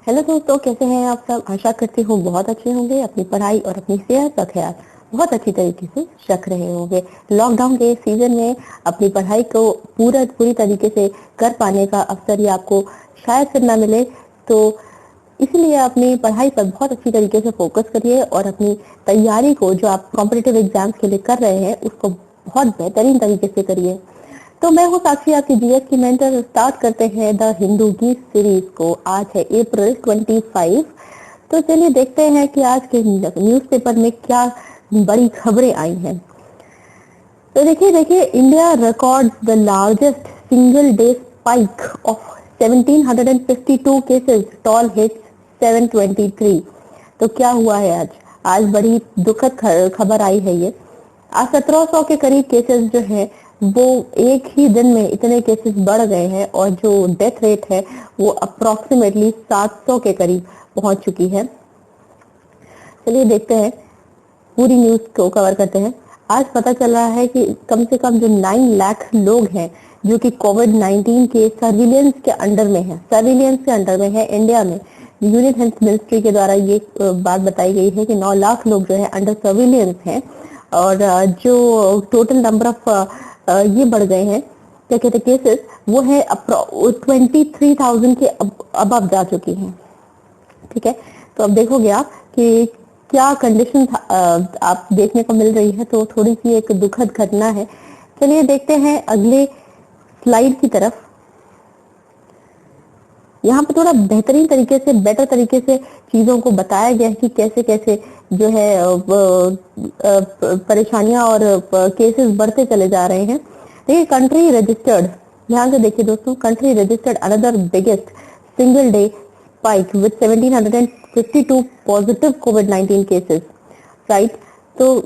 Hello दोस्तों, कैसे हैं आप सब। आशा करती हूँ बहुत अच्छे होंगे। अपनी पढ़ाई और अपनी सेहत का ख्याल बहुत अच्छी तरीके से रख रहे होंगे। लॉकडाउन के सीजन में अपनी पढ़ाई को पूरी तरीके से कर पाने का अवसर ही आपको शायद फिर ना मिले, तो इसलिए अपनी पढ़ाई पर बहुत अच्छी तरीके से फोकस करिए और अपनी तैयारी को, जो आप कॉम्पिटिटिव एग्जाम्स के लिए कर रहे हैं, उसको बहुत बेहतरीन तरीके से करिए। तो मैं हूँ साक्षी, आपकी जीएस की मेंटर। स्टार्ट करते हैं द हिंदू की सीरीज को। आज है अप्रैल 25। तो चलिए देखते हैं कि आज के न्यूज़पेपर में क्या बड़ी खबरें आई हैं। तो देखिए India records the largest single day spike of 1752 cases, toll hits 723। तो क्या हुआ है आज। आज बड़ी दुखद खबर आई है ये। आज 1700 के करीब केसेस जो है वो एक ही दिन में इतने केसेस बढ़ गए हैं, और जो डेथ रेट है वो अप्रोक्सीमेटली 700 के करीब पहुंच चुकी है। चलिए देखते हैं, पूरी न्यूज को कवर करते हैं। आज पता चल रहा है कि कम से कम जो 9 लाख लोग हैं जो कि कोविड-19 के सर्विलेंस के अंडर में है इंडिया में। यूनियन हेल्थ मिनिस्ट्री के द्वारा ये बात बताई गई है कि 9 लाख लोग जो है अंडर सर्विलेंस हैं, और जो टोटल नंबर ऑफ ये बढ़ गए हैं, क्या कहते केसेस, वो है 23,000 के अब जा चुकी हैं। ठीक है, तो अब देखोगे आप कि क्या कंडीशन आप देखने को मिल रही है, तो थोड़ी सी एक दुखद घटना है। चलिए देखते हैं अगले स्लाइड की तरफ। यहाँ पे थोड़ा बेहतरीन तरीके से, बेटर तरीके से चीजों को बताया गया है कि कैसे कैसे जो है परेशानियां और केसेस बढ़ते चले जा रहे हैं। देखिए, कंट्री रजिस्टर्ड, ध्यान से देखिए दोस्तों, country registered another biggest single day spike with 1752 positive covid cases, right. तो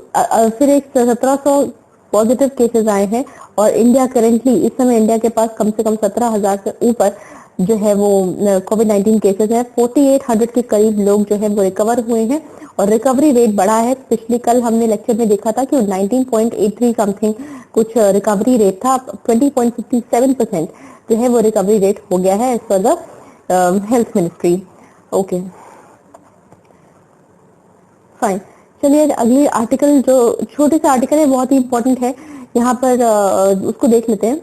फिर एक 1700 पॉजिटिव केसेस आए हैं, और इंडिया करेंटली इस समय इंडिया के पास कम से कम 17,000 से ऊपर जो है वो कोविड-19 केसेस है। 4800 के करीब लोग जो है वो रिकवर हुए हैं, और रिकवरी रेट बढ़ा है। पिछली कल हमने लेक्चर में देखा था कि 19.83 समथिंग कुछ रिकवरी रेट था। 20.57% जो है वो रिकवरी रेट हो गया है as per the health ministry. Okay, fine. चलिए अगली आर्टिकल, जो छोटे से आर्टिकल है, बहुत ही इंपॉर्टेंट है, यहाँ पर उसको देख लेते हैं।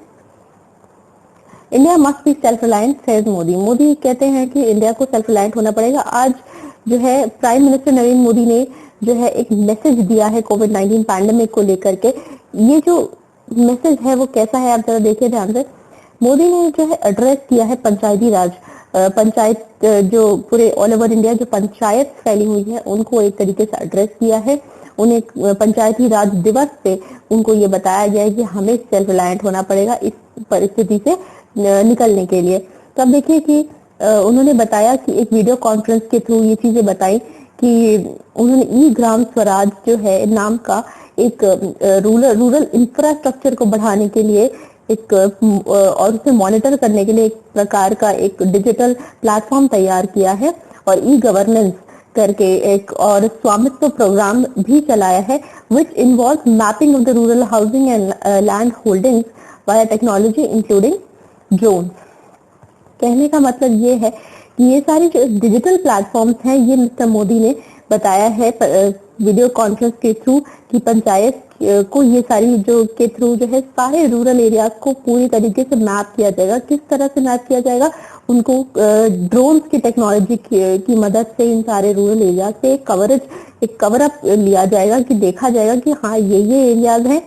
India must be self reliant, says Modi. Modi कहते हैं कि इंडिया को सेल्फ रिलायंट होना पड़ेगा। आज जो है प्राइम मिनिस्टर नरेंद्र मोदी ने जो है एक मैसेज दिया है कोविड-19 पैंडेमिक को लेकर के। ये जो मैसेज है वो कैसा है, आप जरा देखिए ध्यान से। मोदी ने जो है एड्रेस किया है पंचायती राज, पंचायत जो पूरे ऑल ओवर इंडिया जो पंचायत फैली हुई है उनको एक तरीके से एड्रेस किया है। उन्हें पंचायती राज दिवस पे उनको ये बताया गया है कि हमें सेल्फ रिलायंट होना पड़ेगा इस परिस्थिति से निकलने के लिए। तो अब देखिए कि उन्होंने बताया कि एक वीडियो कॉन्फ्रेंस के थ्रू ये चीजें बताई कि उन्होंने ई ग्राम स्वराज जो है नाम का एक रूरल इंफ्रास्ट्रक्चर को बढ़ाने के लिए एक और उसे मॉनिटर करने के लिए एक प्रकार का एक डिजिटल प्लेटफॉर्म तैयार किया है, और ई गवर्नेंस करके एक और स्वामित्व प्रोग्राम भी चलाया है, which involve mapping of the rural housing and land holdings via technology including drone. कहने का मतलब ये है कि ये सारी जो डिजिटल प्लेटफॉर्म्स हैं, ये मिस्टर मोदी ने बताया है वीडियो कॉन्फ्रेंस के थ्रू कि पंचायत को ये सारी जो के थ्रू जो है सारे रूरल एरिया को पूरी तरीके से मैप किया जाएगा। किस तरह से मैप किया जाएगा, उनको ड्रोन्स की टेक्नोलॉजी की मदद से इन सारे रूरल एरिया से एक कवर अप लिया जाएगा, कि देखा जाएगा कि हाँ ये एरियाज हैं,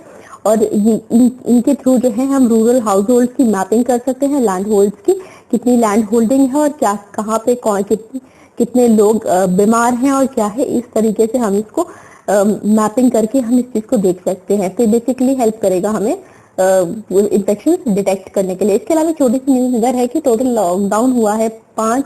और इनके थ्रू जो है हम रूरल हाउस होल्ड की मैपिंग कर सकते हैं, लैंड होल्ड्स की, कितनी लैंड होल्डिंग है और क्या कहाँ पे कौन कितने लोग बीमार हैं और क्या है। इस तरीके से हम इसको मैपिंग करके हम इस चीज को देख सकते हैं। तो बेसिकली हेल्प करेगा हमें इन्फेक्शन डिटेक्ट करने के लिए। इसके अलावा छोटी सी न्यूज इधर है कि टोटल लॉकडाउन हुआ है 5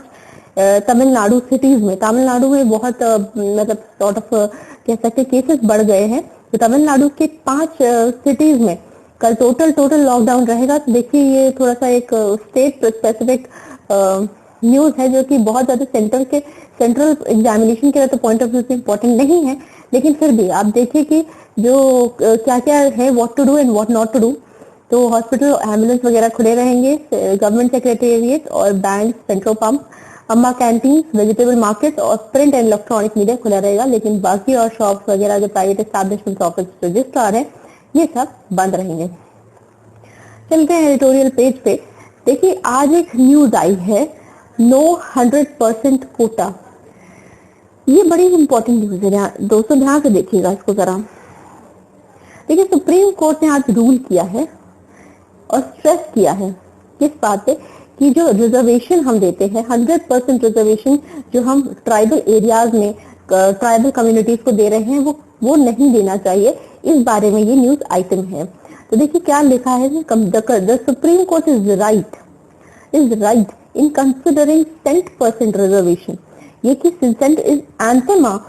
तमिलनाडु सिटीज में। तमिलनाडु में बहुत मतलब सॉर्ट ऑफ कह सकते केसेस बढ़ गए हैं। तो तमिलनाडु के 5 सिटीज में कल टोटल लॉकडाउन रहेगा। तो देखिए ये थोड़ा सा एक स्टेट स्पेसिफिक न्यूज है, जो कि बहुत ज्यादा सेंट्रल एग्जामिनेशन के लिए तो पॉइंट ऑफ व्यू से इम्पोर्टेंट नहीं है, लेकिन फिर भी आप देखिए कि जो क्या क्या है, what to do and what not to do. तो हॉस्पिटल एम्बुलेंस वगैरह खुले रहेंगे, गवर्नमेंट सेक्रेटेरिएट और bank, petrol pump Amma canteen, vegetable market और प्रिंट एंड इलेक्ट्रॉनिक मीडिया खुला रहेगा, लेकिन बाकी और शॉप्स वगैरह जो प्राइवेट एस्टैब्लिशमेंट ऑफिस रजिस्ट्रार है ये सब बंद रहेंगे। चलते हैं एडिटोरियल पेज पे। देखिए आज एक न्यूज आई है, नो 100% कोटा। ये बड़ी इंपॉर्टेंट न्यूज है दोस्तों, ध्यान से देखिएगा इसको जरा। देखिए सुप्रीम कोर्ट ने आज रूल किया है और स्ट्रेस किया है किस बात पे कि जो रिजर्वेशन हम देते हैं 100% रिजर्वेशन जो हम ट्राइबल एरियाज में ट्राइबल कम्युनिटीज को दे रहे हैं वो नहीं देना चाहिए। इस बारे में ये न्यूज आइटम है। तो देखिए क्या लिखा है, the supreme court is right in considering 10% reservation. ये कि consent is anathema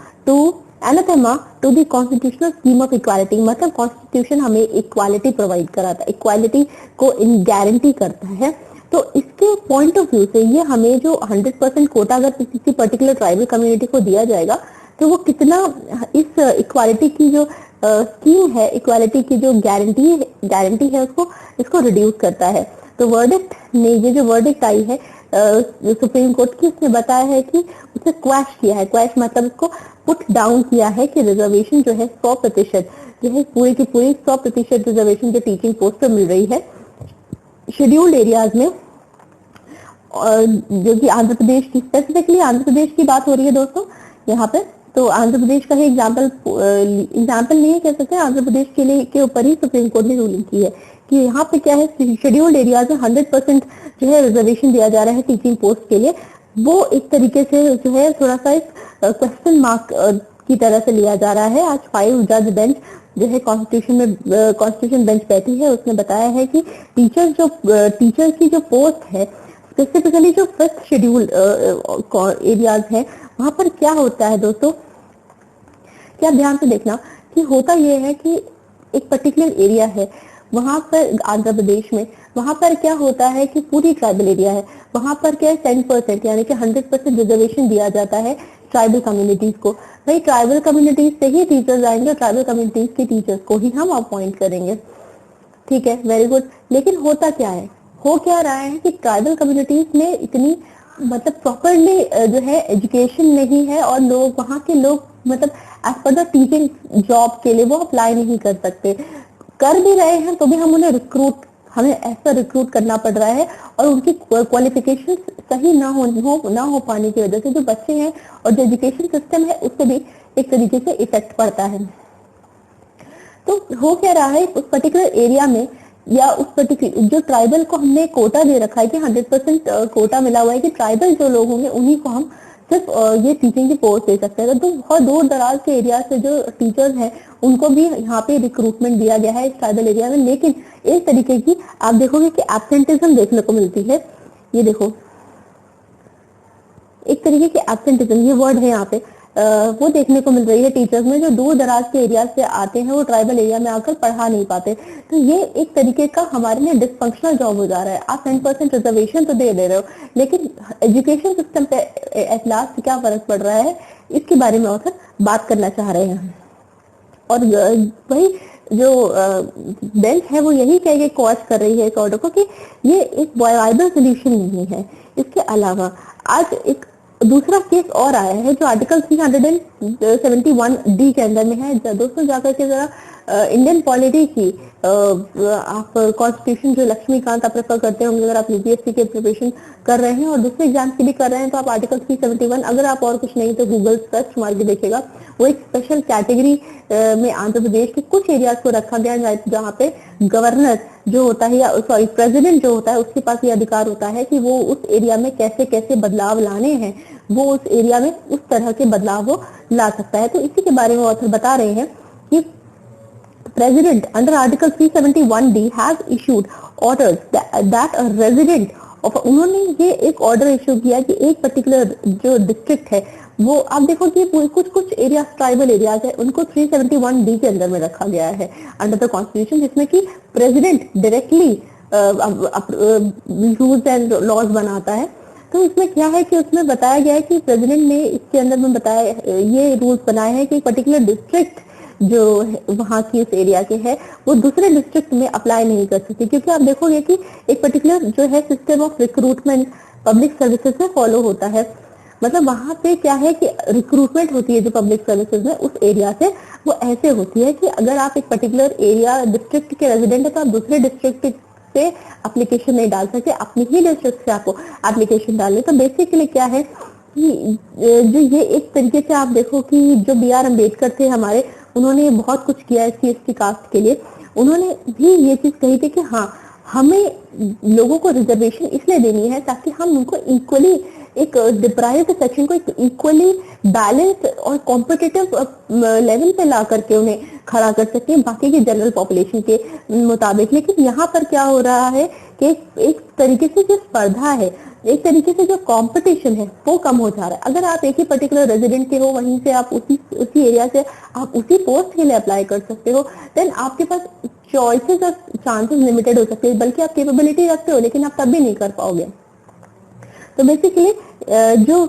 to the constitutional scheme of equality. मतलब कॉन्स्टिट्यूशन हमें इक्वालिटी प्रोवाइड कराता है, इक्वालिटी को गारंटी करता है। तो इसके पॉइंट ऑफ व्यू से ये हमें जो 100% कोटा अगर किसी पर्टिकुलर ट्राइबल कम्युनिटी को दिया जाएगा तो वो कितना इस इक्वालिटी की जो स्कीम है, इक्वालिटी की जो गारंटी है इसको रिड्यूस करता है। तो वर्डिक्ट ने ये जो वर्डिक्ट आई है सुप्रीम कोर्ट की, उसने बताया है कि उसे क्वैश किया है। क्वैश मतलब उसको पुट डाउन किया है कि रिजर्वेशन जो है 100% जो है पूरी की पूरी 100% रिजर्वेशन जो टीचिंग पोस्ट पर मिल रही है शेड्यूल्ड एरियाज में, जो कि आंध्र प्रदेश की, स्पेसिफिकली आंध्र प्रदेश की बात हो रही है दोस्तों यहाँ पे। तो आंध्र प्रदेश का ही एग्जाम्पल नहीं कह सकते, आंध्र प्रदेश के लिए के ऊपर ही सुप्रीम कोर्ट ने रूलिंग की है कि यहाँ पे क्या है, शेड्यूल्ड एरियाज में 100% जो है रिजर्वेशन दिया जा रहा है टीचिंग पोस्ट के लिए। वो एक तरीके से जो है थोड़ा सा एक क्वेश्चन मार्क की तरह से लिया जा रहा है। आज 5 जज बेंच जो है कॉन्स्टिट्यूशन बेंच बैठी है, उसने बताया है कि टीचर की जो पोस्ट है स्पेसिफिकली जो 5th शेड्यूल एरियाज है वहां पर क्या होता है दोस्तों, क्या ध्यान से देखना कि होता ये है कि एक पर्टिकुलर एरिया है वहां पर आंध्र प्रदेश में, वहां पर क्या होता है कि पूरी ट्राइबल एरिया है, वहां पर क्या है 10% यानी कि 100% रिजर्वेशन दिया जाता है ट्राइबल कम्युनिटीज को। भाई ट्राइबल कम्युनिटीज से ही टीचर्स आएंगे, ट्राइबल कम्युनिटीज के टीचर्स को ही हम अपॉइंट करेंगे। ठीक है, वेरी गुड। लेकिन होता क्या है, हो क्या रहा है कि ट्राइबल कम्युनिटीज में इतनी मतलब प्रॉपरली जो है एजुकेशन नहीं है और लोग वहाँ के लोग मतलब as per the teaching job के लिए वो अप्लाई नहीं कर सकते। कर भी रहे हैं तो भी हमें ऐसा रिक्रूट करना पड़ रहा है और उनकी क्वालिफिकेशन सही ना हो पाने की वजह से जो बच्चे हैं और जो एजुकेशन सिस्टम है उससे भी एक तरीके से इफेक्ट पड़ता है। तो हो क्या रहा है उस पर्टिकुलर एरिया में या उस पर्टिकुलर जो ट्राइबल को हमने कोटा दे रखा है कि 100% कोटा मिला हुआ है कि ट्राइबल जो लोग होंगे उन्हीं को हम सिर्फ ये टीचिंग की पोस्ट दे सकते हैं। तो बहुत दूर दराज के एरिया से जो टीचर्स हैं उनको भी यहाँ पे रिक्रूटमेंट दिया गया है इस ट्राइबल एरिया में। लेकिन एक तरीके की आप देखोगे कि एब्सेंटिज्म देखने को मिलती है। ये देखो एक तरीके की एब्सेंटिज्म, ये वर्ड है यहाँ पे, वो देखने को मिल रही है टीचर्स में। जो दूर दराज के एरिया से आते हैं वो ट्राइबल एरिया में आकर पढ़ा नहीं पाते। तो ये एक तरीके का हमारे लिए डिसफंक्शनल जॉब हो जा रहा है। आप 10% रिजर्वेशन तो दे रहे हो लेकिन एजुकेशन सिस्टम पे एट लास्ट क्या फर्क पड़ रहा है, इसके बारे में ऑथर बात करना चाह रहे हैं। और वही जो बेंच है वो यही कह के क्वेश्चन कर रही है इस ऑर्डर को कि ये एक वायबल सोल्यूशन नहीं है। इसके अलावा आज एक दूसरा केस और आया है जो आर्टिकल 371D के अंदर में है। दोस्तों जाकर के जरा इंडियन पॉलिटी की आप कॉन्स्टिट्यूशन जो लक्ष्मीकांत आप प्रेफर करते होंगे, अगर आप यूपीएससी के प्रिपरेशन कर रहे हैं और दूसरे एग्जाम की भी कर रहे हैं तो आप आर्टिकल 371, अगर आप और कुछ नहीं तो गूगल सर्च मार के देखिएगा। वो एक स्पेशल कैटेगरी में आंध्र प्रदेश के कुछ एरियाज को रखा गया जहाँ पे गवर्नर जो होता है या सॉरी प्रेसिडेंट जो होता है उसके पास ये अधिकार होता है कि वो उस एरिया में कैसे कैसे बदलाव लाने हैं, वो उस एरिया में उस तरह के बदलाव वो ला सकता है। तो इसी के बारे में ऑथर बता रहे हैं कि president under article 371D has issued orders that a resident of, उन्होंने ये एक ऑर्डर इशू किया कि एक पर्टिकुलर जो डिस्ट्रिक्ट है वो आप देखो कि कुछ एरिया ट्राइबल एरियाज है उनको 371D के अंदर में रखा गया है अंडर द कॉन्स्टिट्यूशन, जिसमें कि president directly rules and laws बनाता है। तो इसमें क्या है कि उसमें बताया गया है कि प्रेसिडेंट ने इसके अंदर में बताया ये रूल्स बनाए हैं कि पर्टिकुलर डिस्ट्रिक्ट जो वहाँ की इस एरिया के है वो दूसरे डिस्ट्रिक्ट में अप्लाई नहीं कर सकती, क्योंकि आप देखोगे कि एक पर्टिकुलर जो है system of recruitment public services में फॉलो होता है। मतलब वहां पे क्या है कि रिक्रूटमेंट होती है जो पब्लिक सर्विसेज में उस एरिया से, वो ऐसे होती है कि अगर आप एक पर्टिकुलर एरिया डिस्ट्रिक्ट के रेजिडेंट है तो आप दूसरे डिस्ट्रिक्ट से एप्लीकेशन नहीं डाल सकते, अपनी ही डिस्ट्रिक्ट से आपको एप्लीकेशन डालनी। तो बेसिकली क्या है कि जो ये एक तरीके से आप देखो कि जो बी आर अम्बेडकर थे हमारे, उन्होंने बहुत कुछ किया है एससी एसटी कास्ट के लिए। उन्होंने भी ये चीज कही थी कि हाँ, हमें लोगों को रिजर्वेशन इसलिए देनी है ताकि हम उनको इक्वली, एक डिप्राइव्ड सेक्शन को एक इक्वली बैलेंस और कॉम्पिटिटिव लेवल पे ला करके उन्हें खड़ा कर सकते हैं बाकी की जनरल पॉपुलेशन के मुताबिक। लेकिन यहाँ पर क्या हो रहा है कि एक तरीके से जो स्पर्धा है, एक तरीके से जो कंपटीशन है वो कम हो जा रहा है। अगर आप एक ही पर्टिकुलर रेजिडेंट के हो, वहीं से आप उसी एरिया से आप उसी पोस्ट के लिए अप्लाई कर सकते हो, देन आपके पास चॉइसेस और चांसेस लिमिटेड हो सकते हैं, बल्कि आप कैपेबिलिटी रखते हो लेकिन आप तब भी नहीं कर पाओगे। तो बेसिकली जो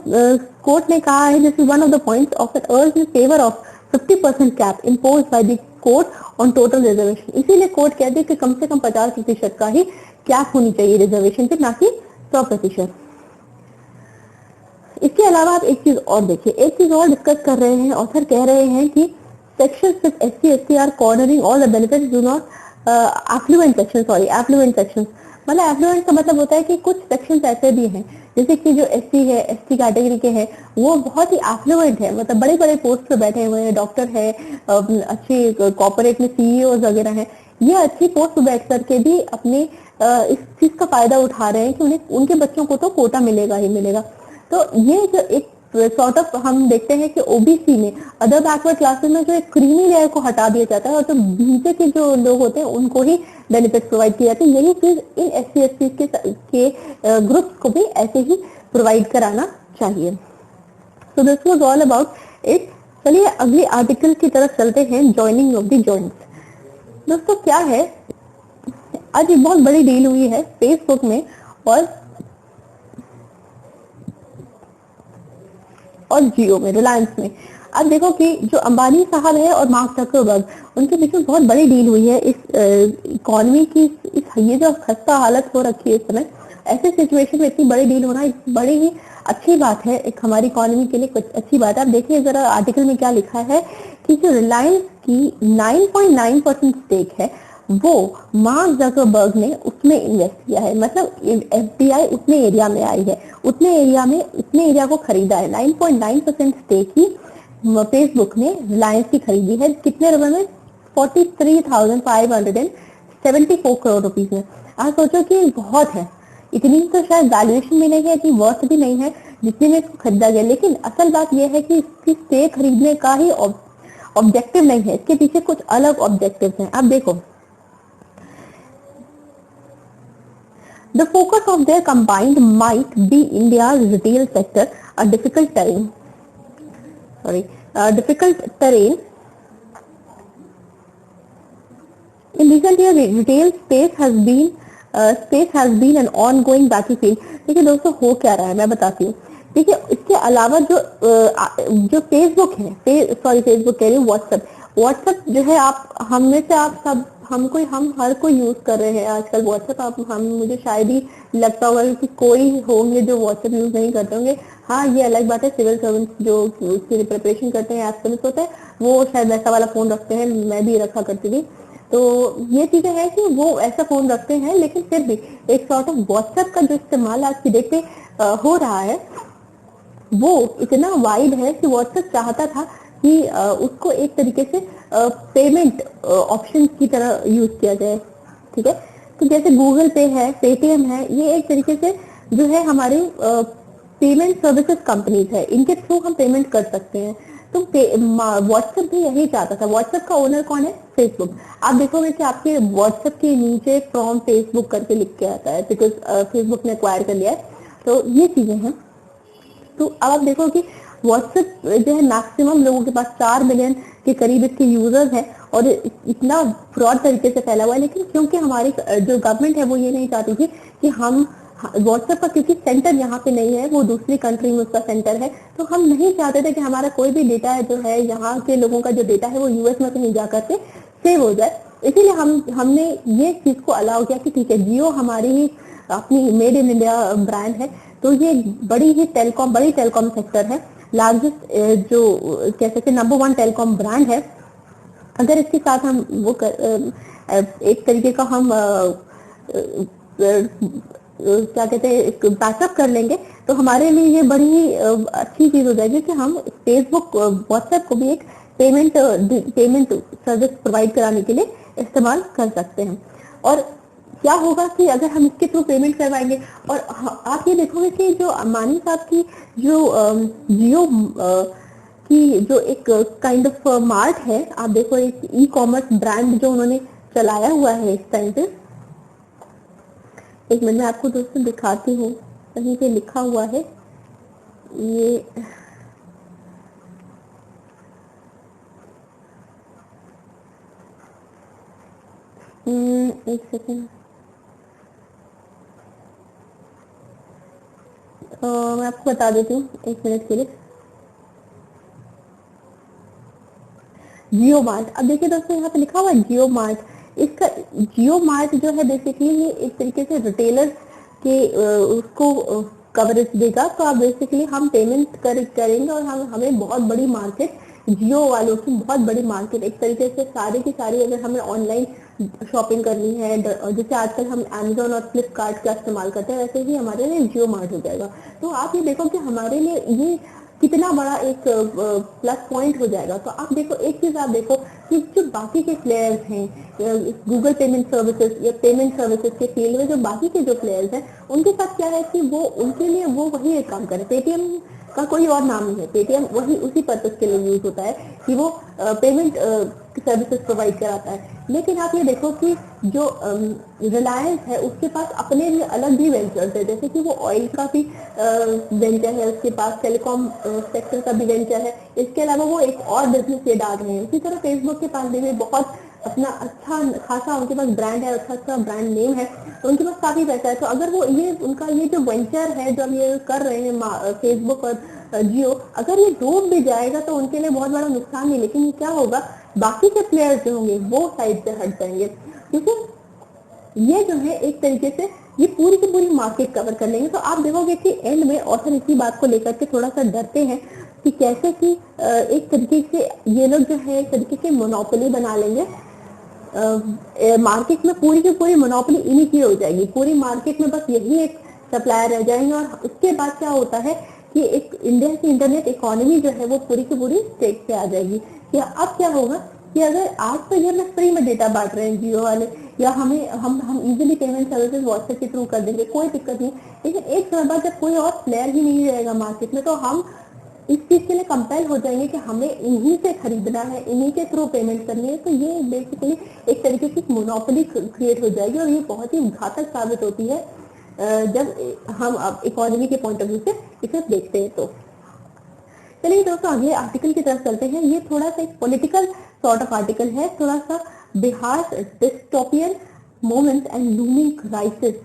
कोर्ट ने कहा है, this is one of the points of N अर्ज in favour of 50% cap impose by the court on total reservation. इसीलिए कोर्ट कहती है कि कम से कम 50% का ही कैप होनी चाहिए रिजर्वेशन पे, ना कि 100%। इसके अलावा आप एक चीज और देखिए, एक चीज और डिस्कस कर रहे हैं, ऑथर कह रहे हैं कि section with SC ST are cornering all the benefits do not affluent section, affluent section. मतलब एफ्लुएंट का मतलब होता है कि कुछ सेक्शंस ऐसे भी हैं जैसे कि जो एससी है, एसटी कैटेगरी के हैं, वो बहुत ही एफ्लुएंट है, मतलब बड़े बड़े पोस्ट पे बैठे हुए हैं, डॉक्टर है, अच्छे कॉर्पोरेट में सीईओ वगैरह हैं, ये अच्छी पोस्ट पे बैठ करके भी अपने इस चीज का फायदा उठा रहे हैं कि उन्हें, उनके बच्चों को तो कोटा मिलेगा ही मिलेगा। तो ये जो एक सॉर्ट ऑफ हम देखते हैं कि ओबीसी में, अदर बैकवर्ड क्लासेस में जो एक क्रीमी लेयर को हटा दिया जाता है और जो नीचे के जो लोग होते हैं उनको ही बेनिफिट प्रोवाइड किए जाते हैं। यही चीज इन एससी एसटी के ग्रुप्स को भी ऐसे ही प्रोवाइड कराना चाहिए। So this was all about it. चलिए अगली आर्टिकल की तरफ चलते हैं, ज्वाइनिंग ऑफ द जॉइंट्स। दोस्तों क्या है, आज एक बहुत बड़ी डील हुई है फेसबुक में और जियो में, रिलायंस में। अब देखो कि जो अंबानी साहब है और मार्क जकरबर्ग, उनके बीच में बहुत बड़ी डील हुई है। इस इकोनॉमी की ये जो खस्ता हालत हो रखी है इस समय, ऐसे सिचुएशन में इतनी बड़ी डील होना एक बड़ी ही अच्छी बात है, एक हमारी इकोनॉमी के लिए कुछ अच्छी बात है। आप देखिए जरा आर्टिकल में क्या लिखा है कि जो रिलायंस की 9.9% स्टेक है वो मार्क जकरबर्ग ने उसमें इन्वेस्ट किया है। मतलब एफडीआई उतने एरिया में आई है, उतने एरिया को खरीदा है। 9.9% स्टेक ही फेसबुक ने रिलायंस की खरीदी है। कितने रुपए में? 43,574 करोड़ रुपीस में। आप सोचो कि बहुत है, इतनी तो शायद वैल्यूएशन भी नहीं है, इतनी वर्थ भी नहीं है जितने में इसको खरीदा गया। लेकिन असल बात यह है कि इसकी स्टेक खरीदने का ही ऑब्जेक्टिव नहीं है, इसके पीछे कुछ अलग ऑब्जेक्टिव हैं। आप देखो, the focus of their combined might be India's retail sector, a difficult terrain. In recent years, retail space has been an ongoing battlefield. देखिए दोस्तों हो क्या रहा है मैं बताती हूँ। देखिए इसके अलावा जो फेसबुक है, फेसबुक कह रही हूँ, व्हाट्सएप जो है, हम हर कोई यूज कर रहे हैं आजकल व्हाट्सएप। मुझे शायद ही लगता होगा कि कोई होंगे जो व्हाट्सएप यूज नहीं करते होंगे। हाँ ये अलग बात है, सिविल सर्वेंट जो उसकी प्रिपरेशन करते हैं, एस्पिरेंट्स होते हैं, वो शायद वैसा वाला फोन रखते हैं, मैं भी रखा करती थी। तो ये चीजें हैं कि वो ऐसा फोन रखते हैं, लेकिन फिर भी एक सॉर्ट ऑफ व्हाट्सएप का जो इस्तेमाल आज की डेट पे हो रहा है वो इतना वाइड है कि व्हाट्सएप चाहता था कि उसको एक तरीके से पेमेंट ऑप्शन की तरह यूज किया जाए। ठीक है, तो जैसे गूगल पे है, पेटीएम है, ये एक तरीके से जो है हमारे पेमेंट सर्विसेज कंपनीज है, इनके थ्रू हम पेमेंट कर सकते हैं। तो व्हाट्सएप भी यही चाहता था। व्हाट्सएप का ओनर कौन है? फेसबुक। आप देखोगे कि आपके व्हाट्सएप के नीचे फ्रॉम फेसबुक करके लिख के आता है, बिकॉज फेसबुक ने एक्वायर कर लिया है। तो ये चीजें हैं। तो अब आप देखो कि व्हाट्सएप जो है मैक्सिमम लोगों के पास 4 मिलियन के करीब इसके यूजर्स हैं और इतना ब्रॉड तरीके से फैला हुआ है। लेकिन क्योंकि हमारी जो गवर्नमेंट है वो ये नहीं चाहती थी कि हम व्हाट्सएप का, क्योंकि सेंटर यहाँ पे नहीं है, वो दूसरी कंट्री में उसका सेंटर है, तो हम नहीं चाहते थे कि हमारा कोई भी डेटा है जो है, यहाँ के लोगों का जो डेटा है वो यूएस में कहीं जाकर के सेव हो जाए। इसीलिए हमने ये चीज को अलाउ किया कि ठीक है, जियो हमारी ही अपनी मेड इन इंडिया ब्रांड है, तो ये बड़ी टेलीकॉम सेक्टर है, लार्जेस्ट जो कह सकते नंबर 1 टेलीकॉम ब्रांड है। अगर इसके साथ हम एक तरीके का हम क्या कहते हैं एक बैकअप कर लेंगे, तो हमारे लिए ये बड़ी ही अच्छी चीज हो जाएगी कि हम फेसबुक व्हाट्सएप को भी एक पेमेंट सर्विस प्रोवाइड कराने के लिए इस्तेमाल कर सकते हैं। और क्या होगा कि अगर हम इसके थ्रू पेमेंट करवाएंगे, और आप ये देखोगे कि जो अम्बानी साहब की जो जियो की जो एक काइंड ऑफ मार्ट है, आप देखो एक ई कॉमर्स ब्रांड जो उन्होंने चलाया हुआ है इस टाइम पे। एक मिनट में आपको दोस्तों दिखाती हूँ, कहीं पे लिखा हुआ है ये। एक सेकेंड, मैं आपको बता देती हूँ एक मिनट के लिए। जियो मार्ट, अब देखिए दोस्तों यहाँ पे लिखा हुआ है जियो मार्ट। इसका जियो मार्ट जो है बेसिकली ये एक तरीके से रिटेलर के उसको कवरेज देगा। तो आप बेसिकली हम पेमेंट करेंगे और हमें बहुत बड़ी मार्केट, जियो वालों की बहुत बड़ी मार्केट, एक तरीके से सारी की सारी अगर हमें ऑनलाइन शॉपिंग करनी है, जैसे आजकल हम Amazon और फ्लिपकार्ट का इस्तेमाल करते हैं, वैसे ही हमारे लिए जियो मार्ट हो जाएगा। तो आप ये देखो कि हमारे लिए ये कितना बड़ा एक प्लस पॉइंट हो जाएगा। तो आप देखो, एक चीज आप देखो कि जो बाकी के प्लेयर्स हैं गूगल पेमेंट सर्विसेज या पेमेंट सर्विसेज के फील्ड में, जो बाकी के जो प्लेयर्स हैं उनके साथ क्या है कि वो उनके लिए वो वही एक काम करे। पेटीएम का कोई और नाम नहीं है, पेटीएम वही उसी पर्पज के लिए यूज होता है कि वो पेमेंट सर्विसेज प्रोवाइड कराता है। लेकिन आप ये देखो कि जो रिलायंस है उसके पास अपने लिए अलग भी वेंचर्स है, जैसे कि वो ऑयल का भी वेंचर है, उसके पास टेलीकॉम सेक्टर का भी वेंचर है, इसके अलावा वो एक और बिजनेस ये डाल रहे हैं। इसी तरह फेसबुक के पास भी बहुत अपना अच्छा खासा उनके पास ब्रांड है, अच्छा ब्रांड नेम है, तो उनके पास काफी पैसा है। तो अगर वो ये उनका ये जो वेंचर है जो हम ये कर रहे हैं फेसबुक और जियो, अगर ये डूब भी जाएगा तो उनके लिए बहुत बड़ा नुकसान नहीं। लेकिन क्या होगा, बाकी के प्लेयर्स जो होंगे वो साइड से हट जाएंगे, क्योंकि ये जो है एक तरीके से ये पूरी की पूरी मार्केट कवर कर लेंगे। तो आप देखोगे कि एंड में ऑथर इसी बात को लेकर के थोड़ा सा डरते हैं कि कैसे कि एक तरीके से ये लोग जो है एक तरीके से मोनोपोली बना लेंगे मार्केट में, पूरी की पूरी मोनोपोली इन्हीं की हो जाएगी, पूरी मार्केट में बस यही एक सप्लायर रह जाएंगे। और उसके बाद क्या होता है कि एक इंडिया की इंटरनेट इकोनॉमी जो है वो पूरी की पूरी स्टेट पे आ जाएगी। या अब क्या होगा कि अगर आज तो ये हमें फ्री में डेटा बांट रहे हैं जियो वाले, या हम इजीली पेमेंट सर्विसेज व्हाट्सएप के थ्रू कर देंगे, कोई दिक्कत नहीं। लेकिन एक समय बाद जब कोई और प्लेयर ही नहीं रहेगा मार्केट में, तो हम इस चीज के लिए कंपेल हो जाएंगे कि हमें इन्हीं से खरीदना है, इन्हीं के थ्रू पेमेंट करनी है। तो ये बेसिकली एक तरीके से मोनोपोली क्रिएट हो जाएगी, और ये बहुत ही घातक साबित होती है जब हम अब इकोनॉमी के पॉइंट ऑफ व्यू से इसे देखते हैं। तो चलिए दोस्तों अगले आर्टिकल की तरफ चलते हैं। ये थोड़ा सा एक पॉलिटिकल सॉर्ट ऑफ आर्टिकल है, थोड़ा सा Bihar dystopian moments and looming crisis.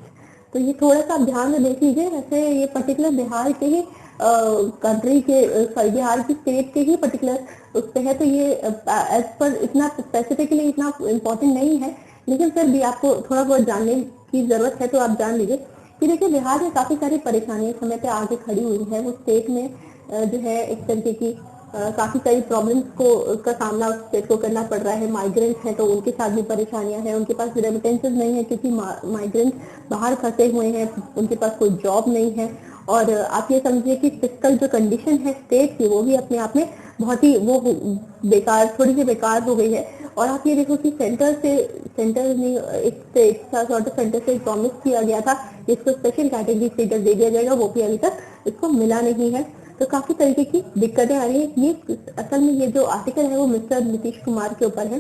तो ये थोड़ा सा ध्यान में देख लीजिए। वैसे ये पर्टिकुलर बिहार के ही कंट्री के बिहार की स्टेट के ही पर्टिकुलर उस पे है, तो ये एज पर इतना स्पेसिफिकली इतना इम्पोर्टेंट नहीं है, लेकिन फिर भी आपको थोड़ा बहुत जानने की जरूरत है। तो आप जान लीजिए कि देखिए बिहार में काफी सारी परेशानियां समय पे आगे खड़ी हुई है। वो स्टेट में जो है एक तरीके की काफी सारी प्रॉब्लम्स का सामना स्टेट को करना पड़ रहा है। माइग्रेंट्स हैं तो उनके साथ भी परेशानियां हैं, उनके पास रेमिटेंसेस नहीं है क्योंकि माइग्रेंट्स बाहर फंसे हुए हैं, उनके पास कोई जॉब नहीं है। और आप ये समझिए कि फिजिकल जो कंडीशन है स्टेट की वो भी अपने आप में बहुत ही वो बेकार, थोड़ी सी बेकार हो गई है। और आप ये देखो कि सेंटर ने एक सॉर्ट ऑफ सेंटर से प्रॉमिस किया गया था जिसको स्पेशल कैटेगरी स्टेटस दे दिया जाएगा, वो भी अभी तक इसको मिला नहीं है। तो काफी तरीके की दिक्कतें आ रही है। ये असल में ये जो आर्टिकल है वो मिस्टर नीतीश कुमार के ऊपर है।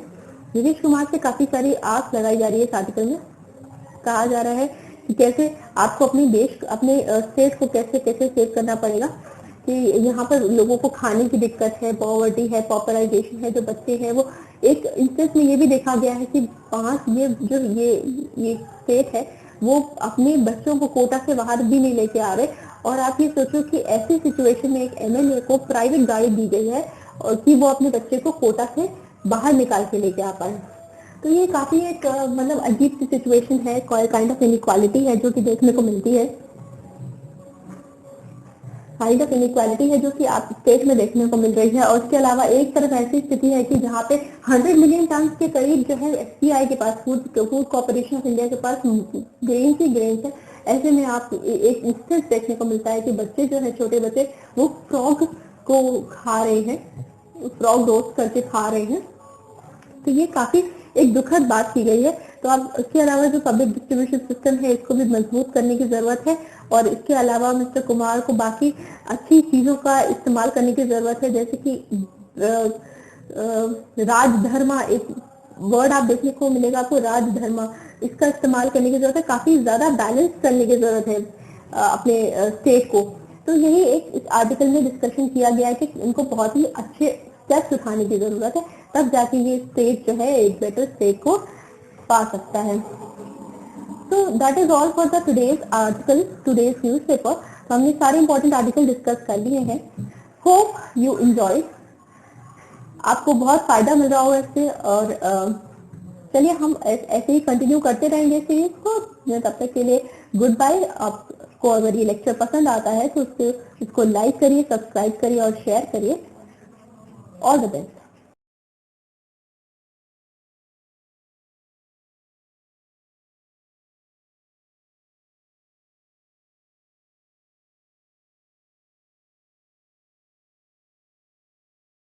नीतीश कुमार से काफी सारी आस लगाई जा रही है। इस आर्टिकल में कहा जा रहा है कि कैसे आपको अपने स्टेट को कैसे कैसे सेव करना पड़ेगा, कि यहाँ पर लोगों को खाने की दिक्कत है, पॉवर्टी है, पॉपुलराइजेशन है, जो बच्चे हैं वो एक इंस्टेंस में ये भी देखा गया है कि 5 ये स्टेट है वो अपने बच्चों को कोटा से बाहर भी नहीं लेके आ रहे। और आप ये सोचो कि ऐसी सिचुएशन में एक एमएलए को प्राइवेट गाड़ी दी गई है और कि वो अपने बच्चे को कोटा से बाहर निकाल के लेके आ पाए। तो ये काफी एक मतलब अजीब सी सिचुएशन है, काइंड ऑफ इनइक्वालिटी है जो कि देखने को मिलती है। काइंड ऑफ इनइक्वालिटी है जो कि आप स्टेट में देखने को मिल रही है। और उसके अलावा एक तरफ ऐसी स्थिति है कि जहाँ पे 100 मिलियन टन के करीब जो है एफसीआई के पास, फूड कॉर्पोरेशन ऑफ इंडिया के पास ग्रेन ही ग्रेन है। ऐसे में आप एक इंस्टेंस देखने को मिलता है कि बच्चे जो है, छोटे बच्चे, वो फ्रॉग को खा रहे हैं, फ्रॉग रोस्ट करके खा रहे हैं। तो ये काफी एक दुखद बात की गई है। तो अब इसके अलावा जो पब्लिक डिस्ट्रीब्यूशन सिस्टम है इसको भी मजबूत करने की जरूरत है। और इसके अलावा मिस्टर कुमार को बाकी अच्छी चीजों का इस्तेमाल करने की जरूरत है, जैसे कि राजधर्मा, एक वर्ड आप देखने को मिलेगा आपको, राजधर्मा, इसका इस्तेमाल करने की जरूरत है। काफी ज्यादा बैलेंस करने की जरूरत है अपने स्टेट को। तो यही एक इस आर्टिकल में डिस्कशन किया गया है कि इनको बहुत ही अच्छे स्टेप्स उठाने की जरूरत है, तब जाके ये स्टेट जो है एक बेटर स्टेट को पा सकता है। तो that is all for the today's article, today's newspaper. तो हमने सारे इंपॉर्टेंट आर्टिकल डिस्कस कर लिए हैं। होप यू एंजॉय, आपको बहुत फायदा मिल रहा होगा इससे। और चलिए हम ऐसे ही कंटिन्यू करते रहेंगे सीरीज को। तब तक के लिए गुड बाय। आपको अगर ये लेक्चर पसंद आता है तो इसको लाइक करिए, सब्सक्राइब करिए और शेयर करिए। All the best.